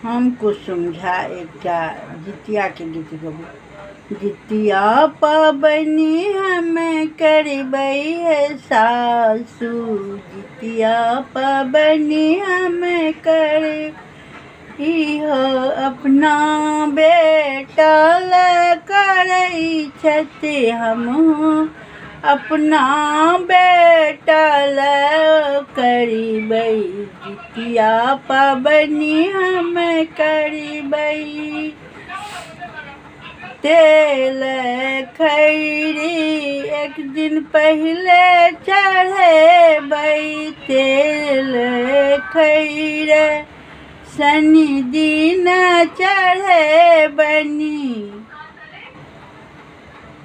हमको समझा एकटा जितिया के गीत गबू। जितिया पाबनी हमें करबै है सासू, जितिया पाबनी हमें कर इहो अपना बेटा ले करै छथि हमहूँ अपना बेटा ले करबै। जितिया पाबनी हमें करबै। तेल खैरी एक दिन पहले चढ़ेबै, तेल खैरे शनि दिन चढ़ेबनी।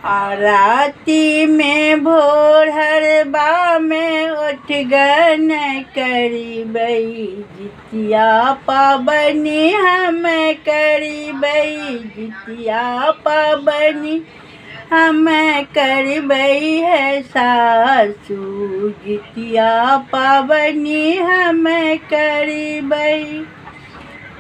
आ राति में भोर हरबा में उठगन करबै। जितिया पाबनी हमें करबै, जितिया पाबनी हमें करबै है सासू, जितिया पाबनी हमें करबै।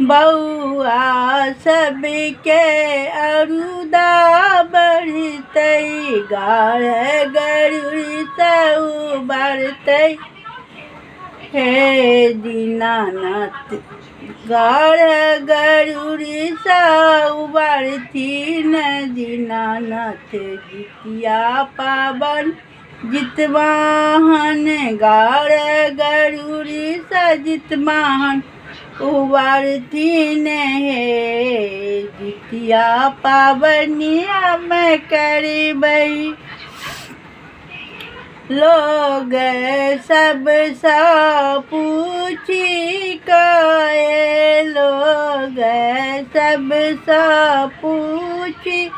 बउआ सबके अरुदा बढ़तै, गाढ़ गरुड़ी सब बढ़तै। हे दीनानाथ गाढ़ गरुड़ी सब बढ़थिन दीनानाथ। जितिया पाबन जितवाहन गाढ़ गरुड़ी सा जितवाहन उबारथिन हे। जितिया पाबनी हमें करबै। लोग सब सा पूछी कहे, लोग सब सा पूछी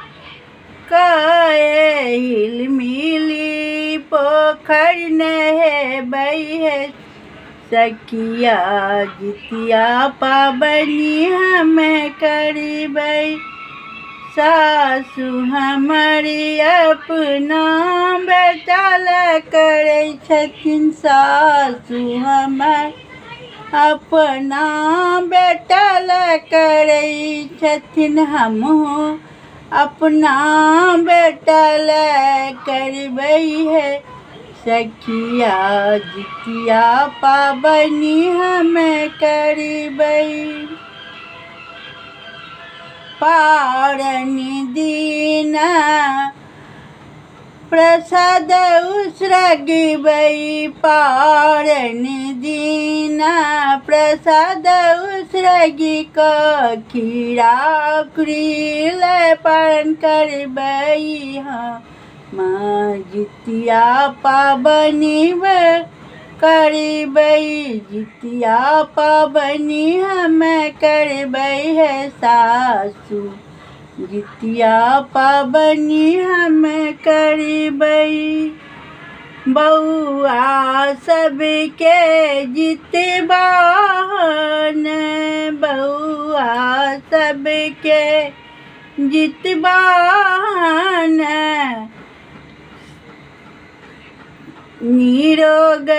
कहे, हिलमिली पोखर नहेबै है सखिया। जितिया पाबनी हमें करबै। सासू हमारी अपना बेटा ले करै छथिन, सासू हमर अपना बेटा ले करै छथिन, हमहूँ अपना बेटा ले करबै है सखिया। जितिया पाबनी हमें करबै। पारनी दिन प्रसाद उसरगबै, पारनी दिन प्रसाद उसरगी कऽ खीरा उखरी ले पारण करबै हम। जितिया पाबनी करबै, जितिया पाबनी हमें करबै है सासू, जितिया पाबनी हमें करबै। बउआ सबके जितवाहन, बउआ सबके जितवाहन निरोग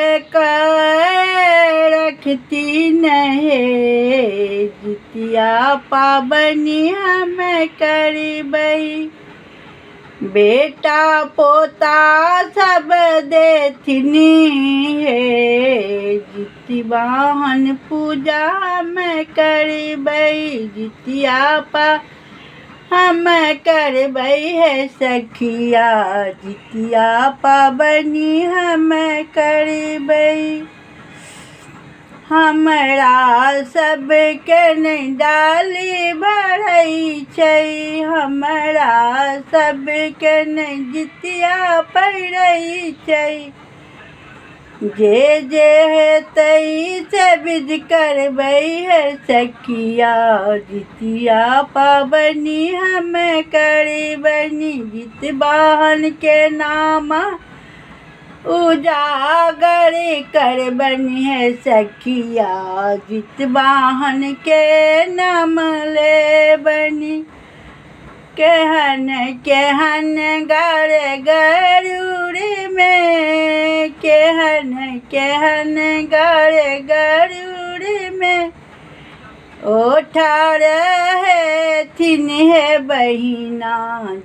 रखथिन हे। जितिया पाबनी हमें करबै। बेटा पोता सब देथिन हे, जितवाहन पूजा हमें करबै। जितिया हमें करबै है सखिया, जितिया पाबनी हमें करबै। हमरा सबके नहीं डाली बढ़ै छै, हमरा सबके नहीं जितिया पहिरै छै। जे जे हेतै से विध करबै है सखिया। जितिया पाबनी हमें करबनी, जितवाहन के नाम उजागर करबनी है सखिया। जितवाहन के नाम लेबनी। केहन केहन गरुड़ में, केहन केहन गरुड़ में ओ ठाड़े थिन है बहिना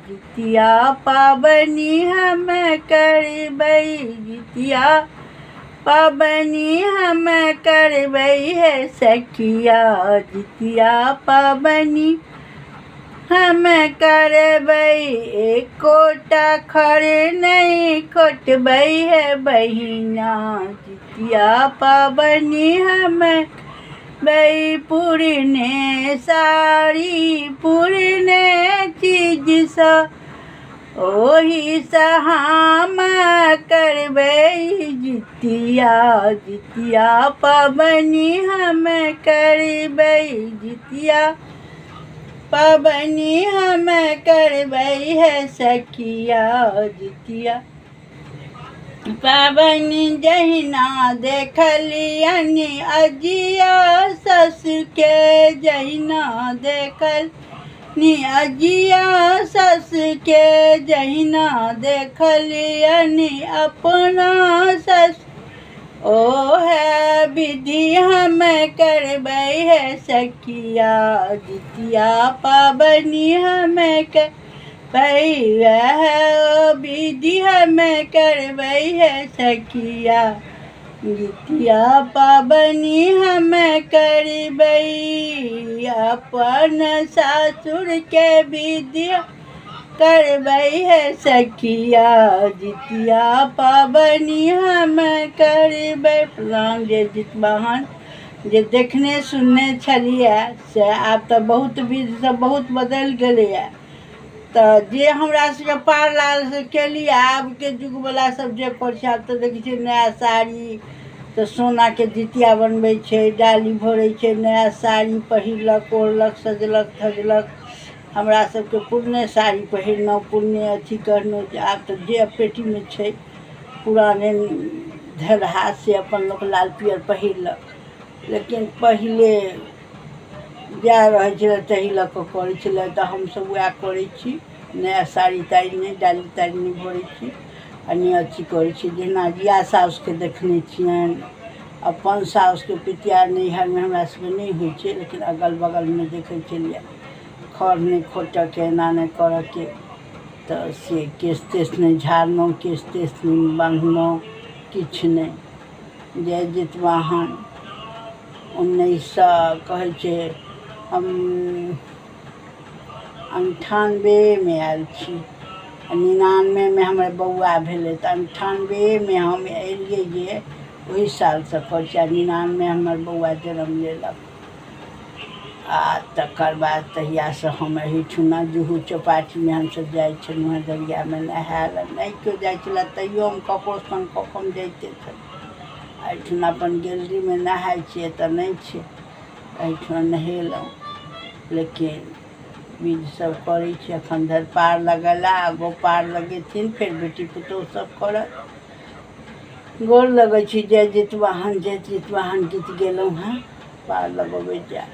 जितिया पाबनी हम करबै जितिया पाबनी हम करबै है सखिया जितिया पाबनी हम करबै एकोटा खड़े नहीं खोटबै है बहिना जितिया पाबनी हम बई पुरने साड़ी पुरने चीज सा ओही सहाम करबै जितिया जितिया पाबनी हम करबै जितिया पाबनी हम करबै है सखिया जितिया पाबनी जहिना देखलियनि अजिया सस के जहिना देखलनि अजिया सस के जहिना देखलियनि अपना सस ओ है विधि हम करबै है सखिया जितिया पाबनी हम करबै है विधि हम करबै है सखिया जितिया पाबनी हम करबै अपन सासुर के विधि करबै है सखिया जितिया पाबनी हम करबै। प्रणाम जे जितवाहन जे देखने सुनने छलिए से आब तऽ बहुत विधि सब बहुत बदलि गेलैए तऽ जे हमरा सबके पार लागल से केलिए। आबके युगवला सब जे करै छै आब तऽ देखै छियै नया साड़ी तऽ सोनाके जितिया बनबै छै डाली भरै छै नया साड़ी पहिरलक ओढ़लक सजलक धजलक। हमरा सबके पुरने साड़ी पहिरलहुँ पुरने अथी करलहुँ आब तऽ जे पेटीमे छै पुराने धरहा से अपन लोक लाल पियर पहिरलक। लेकिन पहिले जएह रहै छलै ताहि लऽ कऽ करै छलै तऽ हमसब वएह करै छी नया साड़ी ताड़ी नहि डाली ताड़ी नहि भरै छी आ नहि अथी करै छी। जेना जिया साउसके देखने छियनि अपन साउसके पितिया नैहरमे हमरा सबके नहि होइ छै लेकिन अगल बगलमे देखै छलिए खर नहि खोटऽके एना नहि करऽके तऽ से केश तेश नहि झाड़लहुँ केश तेश नहि बान्हलहुँ किछु नहि। जय जितवाहन 1900 कहै छै हम 98में आयल छी 99 में हमर बौआ भेलै तऽ 98 में हम एलियै जे ओहि सालसँ करै छी 99 में हमर बौआ जन्म लेलक आ तकर बाद तहियासँ हम एहिठुना जुहू चौपाटीमे हमसब जाइ छलहुँ हेँ दरियामे नहाय लए नहि केओ जाइ छलै तैयो हम ककरो सङ्ग कखन जाइते छलहुँ। एहिठुना अपन गैलरीमे नहाइ छियै तऽ नहि छै एहिठुना नहेलहुँ लेकिन विध सब करै छी एखन धरि पार लगला आगो पार लगेथिन फेर बेटी पुतहु सब करत। गोर लगै छी जय जितवाहन गीत गेलहुँ हेँ पार लगबै जा।